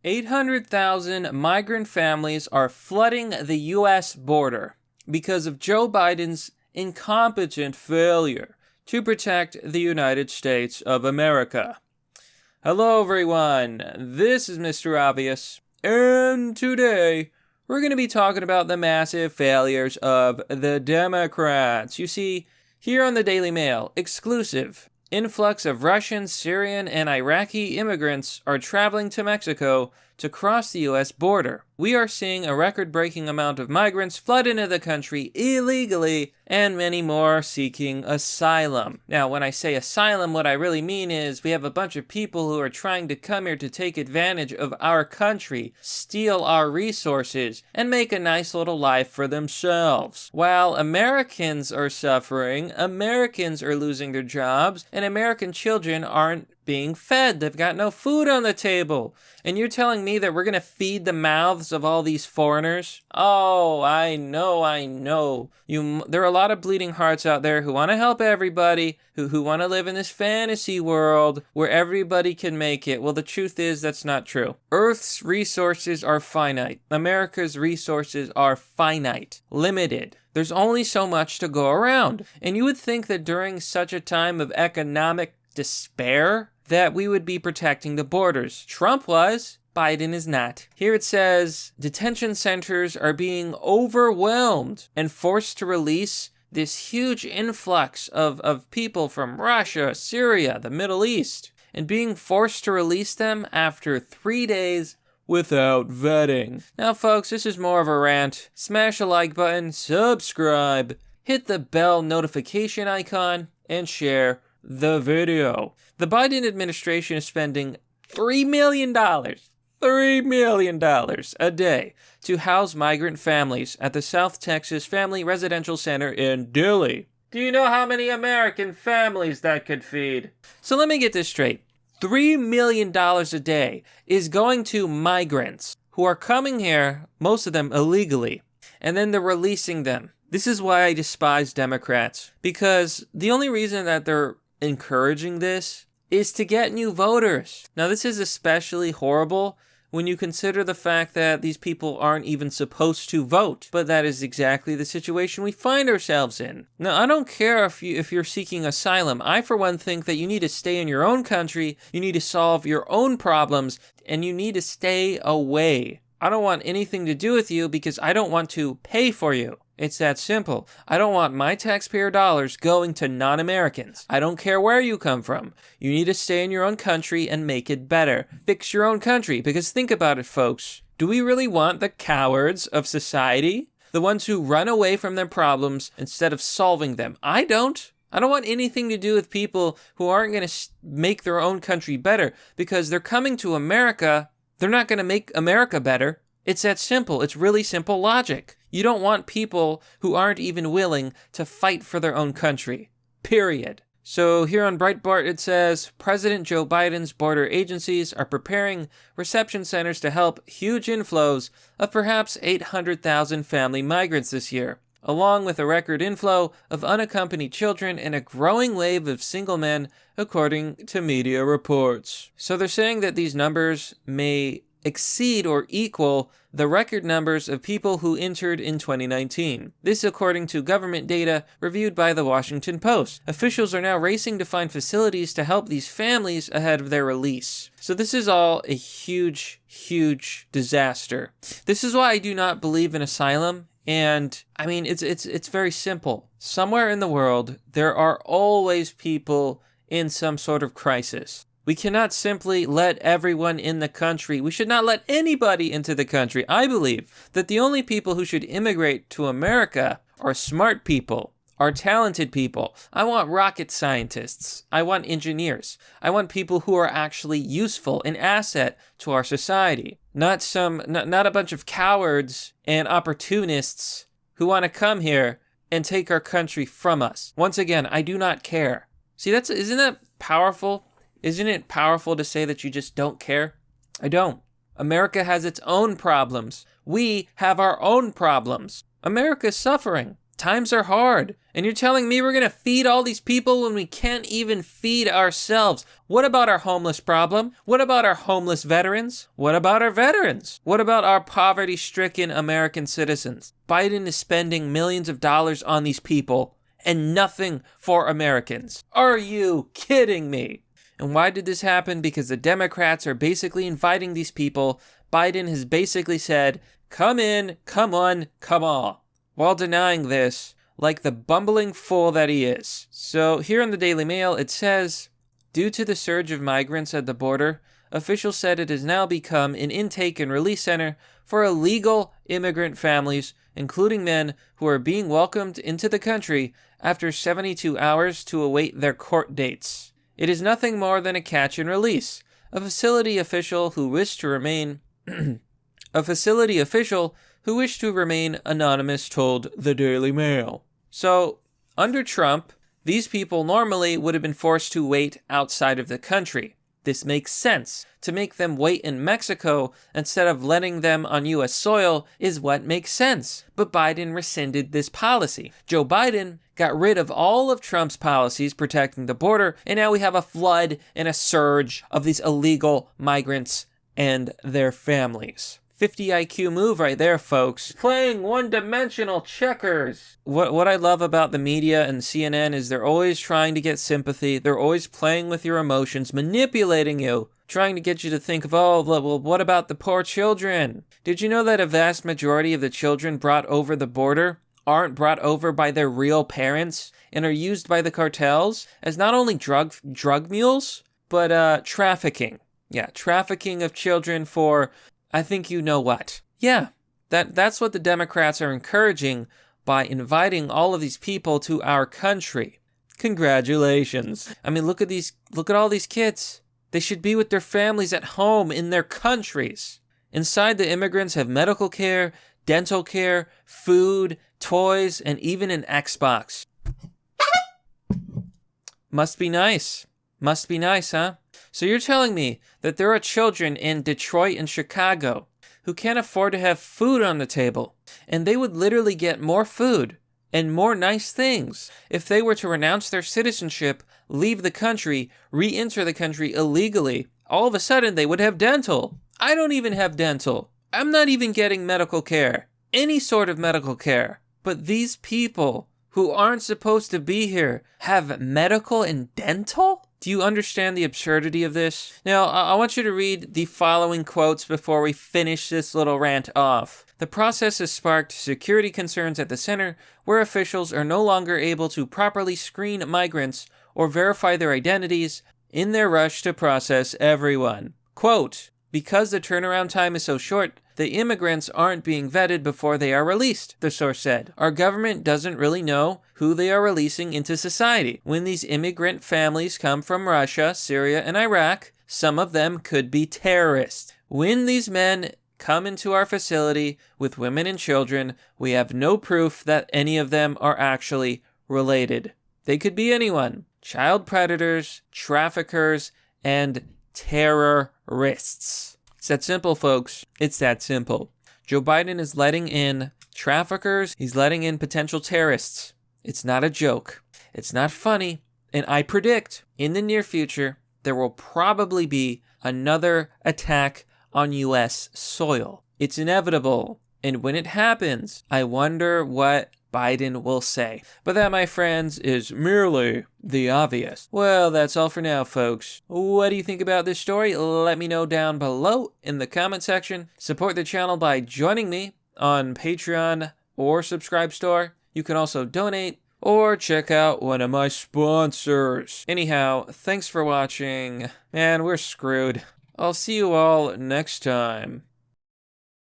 800,000 migrant families are flooding the U.S. border because of Joe Biden's incompetent failure to protect the United States of America. Hello, everyone. This is Mr. Obvious, and today we're going to be talking about the massive failures of the Democrats. You see, here on the Daily Mail, exclusive, influx of Russian, Syrian, and Iraqi immigrants are traveling to Mexico to cross the U.S. border. We are seeing a record-breaking amount of migrants flood into the country illegally, and many more seeking asylum. Now, when I say asylum, what I really mean is we have a bunch of people who are trying to come here to take advantage of our country, steal our resources, and make a nice little life for themselves. While Americans are suffering, Americans are losing their jobs, and American children aren't being fed. They've got no food on the table. And you're telling me that we're going to feed the mouths of all these foreigners? Oh, I know. There are a lot of bleeding hearts out there who want to help everybody, who want to live in this fantasy world where everybody can make it. Well, the truth is that's not true. Earth's resources are finite. America's resources are finite, limited. There's only so much to go around. And you would think that during such a time of economic despair that we would be protecting the borders. Trump was. Biden is not. Here it says, detention centers are being overwhelmed and forced to release this huge influx of people from Russia, Syria, the Middle East, and being forced to release them after 3 days without vetting. Now, folks, this is more of a rant. Smash a like button, subscribe, hit the bell notification icon, and share the video. The Biden administration is spending $3 million a day to house migrant families at the South Texas Family Residential Center in Dilley. Do you know how many American families that could feed? So let me get this straight. $3 million a day is going to migrants who are coming here, most of them illegally, and then they're releasing them. This is why I despise Democrats, because the only reason that they're encouraging this is to get new voters. Now, this is especially horrible when you consider the fact that these people aren't even supposed to vote. But that is exactly the situation we find ourselves in. Now, I don't care if you're seeking asylum. I, for one, think that you need to stay in your own country, you need to solve your own problems, and you need to stay away. I don't want anything to do with you because I don't want to pay for you. It's that simple. I don't want my taxpayer dollars going to non-Americans. I don't care where you come from. You need to stay in your own country and make it better. Fix your own country. Because think about it, folks. Do we really want the cowards of society? The ones who run away from their problems instead of solving them? I don't. I don't want anything to do with people who aren't going to make their own country better. Because they're coming to America. They're not going to make America better. It's that simple. It's really simple logic. You don't want people who aren't even willing to fight for their own country. Period. So here on Breitbart it says, President Joe Biden's border agencies are preparing reception centers to help huge inflows of perhaps 800,000 family migrants this year, along with a record inflow of unaccompanied children and a growing wave of single men, according to media reports. So they're saying that these numbers may exceed or equal the record numbers of people who entered in 2019. This according to government data reviewed by the Washington Post. Officials are now racing to find facilities to help these families ahead of their release. So this is all a huge, huge disaster. This is why I do not believe in asylum. And I mean, it's very simple. Somewhere in the world, there are always people in some sort of crisis. We cannot simply let everyone in the country. We should not let anybody into the country. I believe that the only people who should immigrate to America are smart people, are talented people. I want rocket scientists. I want engineers. I want people who are actually useful, an asset to our society. Not a bunch of cowards and opportunists who want to come here and take our country from us. Once again, I do not care. See, isn't that powerful? Isn't it powerful to say that you just don't care? I don't. America has its own problems. We have our own problems. America is suffering. Times are hard. And you're telling me we're going to feed all these people when we can't even feed ourselves. What about our homeless problem? What about our homeless veterans? What about our veterans? What about our poverty-stricken American citizens? Biden is spending millions of dollars on these people and nothing for Americans. Are you kidding me? And why did this happen? Because the Democrats are basically inviting these people. Biden has basically said, come in, come on, come on, while denying this like the bumbling fool that he is. So here in the Daily Mail, it says, due to the surge of migrants at the border, officials said it has now become an intake and release center for illegal immigrant families, including men who are being welcomed into the country after 72 hours to await their court dates. It is nothing more than a catch and release. A facility official who wished to remain anonymous told the Daily Mail. So, under Trump, these people normally would have been forced to wait outside of the country. This makes sense. To make them wait in Mexico instead of letting them on U.S. soil is what makes sense. But Biden rescinded this policy. Joe Biden got rid of all of Trump's policies protecting the border, and now we have a flood and a surge of these illegal migrants and their families. 50 IQ move right there, folks. Playing one-dimensional checkers. What I love about the media and CNN is they're always trying to get sympathy. They're always playing with your emotions, manipulating you, trying to get you to think of, oh, well, what about the poor children? Did you know that a vast majority of the children brought over the border aren't brought over by their real parents and are used by the cartels as not only drug mules, but trafficking. Yeah, trafficking of children for, I think you know what. Yeah, that's what the Democrats are encouraging by inviting all of these people to our country. Congratulations. I mean, look at all these kids. They should be with their families at home in their countries. Inside, the immigrants have medical care, dental care, food, toys, and even an Xbox. Must be nice. Must be nice, huh? So you're telling me that there are children in Detroit and Chicago who can't afford to have food on the table, and they would literally get more food and more nice things if they were to renounce their citizenship, leave the country, re-enter the country illegally. All of a sudden, they would have dental. I don't even have dental. I'm not even getting medical care, any sort of medical care. But these people who aren't supposed to be here have medical and dental? Do you understand the absurdity of this? Now, I want you to read the following quotes before we finish this little rant off. The process has sparked security concerns at the center, where officials are no longer able to properly screen migrants or verify their identities in their rush to process everyone. Quote, because the turnaround time is so short, the immigrants aren't being vetted before they are released, the source said. Our government doesn't really know who they are releasing into society. When these immigrant families come from Russia, Syria, and Iraq, some of them could be terrorists. When these men come into our facility with women and children, we have no proof that any of them are actually related. They could be anyone. Child predators, traffickers, and terrorists. It's that simple, folks. It's that simple. Joe Biden is letting in traffickers. He's letting in potential terrorists. It's not a joke. It's not funny. And I predict in the near future, there will probably be another attack on U.S. soil. It's inevitable. And when it happens, I wonder what Biden will say. But that, my friends, is merely the obvious. Well, that's all for now, folks. What do you think about this story? Let me know down below in the comment section. Support the channel by joining me on Patreon or Subscribe Store. You can also donate or check out one of my sponsors. Anyhow, thanks for watching, and we're screwed. I'll see you all next time.